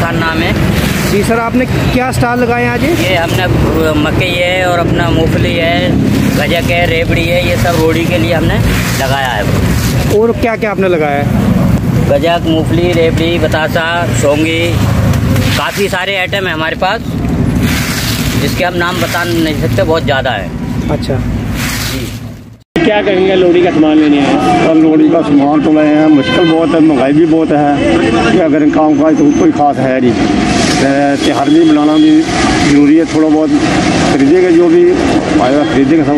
खान नाम है जी। सर आपने क्या स्टॉल लगाए हैं आज? ये हमने मकई है और अपना मूंगफली है, गजक है, रेबड़ी है, ये सब रोड़ी के लिए हमने लगाया है। और क्या क्या आपने लगाया है? गजक, मूंगफली, रेबड़ी, बतासा, सौंगी, काफ़ी सारे आइटम है हमारे पास जिसके हम नाम बता नहीं सकते, बहुत ज़्यादा है। अच्छा जी। क्या कहेंगे, लोहड़ी का सामान लेने आए? और लोहड़ी का सामान तो लाए हैं, मुश्किल बहुत है, महंगाई भी बहुत है कि अगर काम काज तो कोई खास है नहीं। त्यौहार भी बनाना भी जरूरी है, थोड़ा बहुत खरीदेंगे, जो भी आएगा खरीदेंगे सब।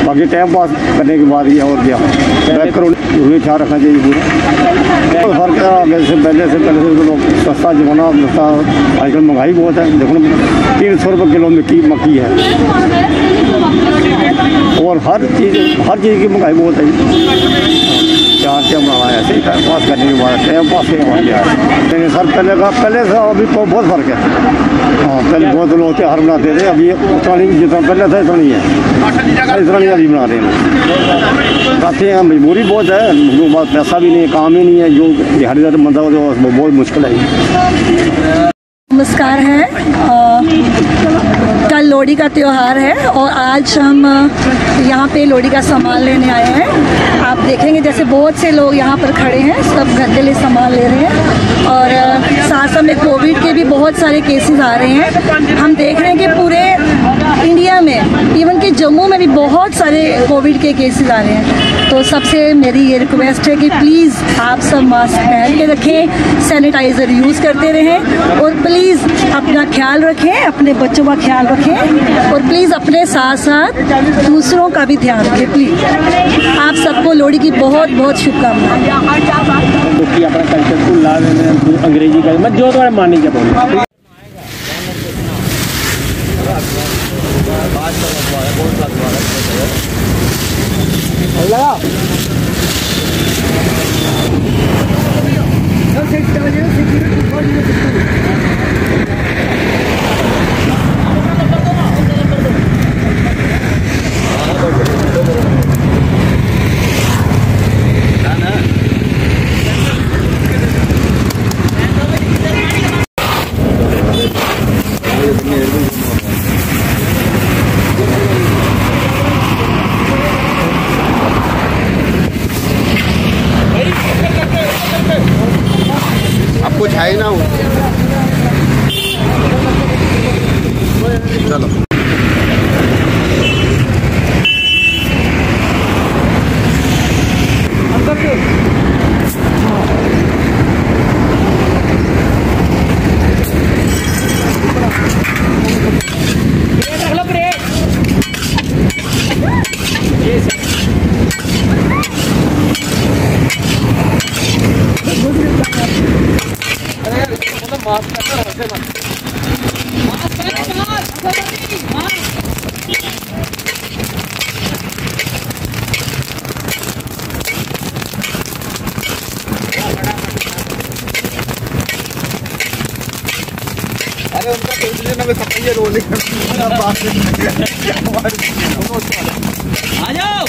बाकी टाइम पास करने के बाद ही और क्या बैक करो, जरूरी ख्याल रखना चाहिए पूरा। तो फर्क है आगे से पहले से लोग सस्ता जमाना सस्ता, आजकल महंगाई बहुत है। देखो 300 रुपये किलो में की मक्की है और हर चीज़ की महंगाई बहुत है। क्या बनाना है ऐसे टाइम पास करने के बाद, टाइम पास के बाद क्या है। लेकिन सर पहले से अभी तो बहुत फ़र्क है। हाँ, पहले बहुत लोग त्यौहार बनाते थे, अभी उतना नहीं, जितना पहले था इतना नहीं है, इतना नहीं अभी बना रहे हैं। कहते हैं मजबूरी बहुत है, लोगों के पास पैसा भी नहीं है, काम ही नहीं है, जो दिहाड़ीदार बंदा हो तो बहुत मुश्किल है। नमस्कार है। कल लोहड़ी का त्यौहार है और आज हम यहाँ पे लोहड़ी का सामान लेने आए हैं। आप देखेंगे जैसे बहुत से लोग यहाँ पर खड़े हैं, सब घर के लिए सामान ले रहे हैं और साथ साथ में कोविड के भी बहुत सारे केसेस आ रहे हैं। हम देख रहे हैं कि पूरे इंडिया में, इवन कि जम्मू में भी बहुत सारे कोविड के केसेस आ रहे हैं। तो सबसे मेरी ये रिक्वेस्ट है कि प्लीज़ आप सब मास्क पहन के रखें, सैनिटाइज़र यूज़ करते रहें और प्लीज़ अपना ख्याल रखें, अपने बच्चों का ख्याल रखें और प्लीज़ अपने साथ साथ दूसरों का भी ध्यान रखें। प्लीज़ आप सबको लोहड़ी की बहुत बहुत शुभकामनाएं। अपना कल्चर को ला अंग्रेजी का मैं जो तुम्हारे मानी के बोल आपको छाए ना हो चलो। अरे उनका दूसरे ना सफाई रोलिंग आ जाओ।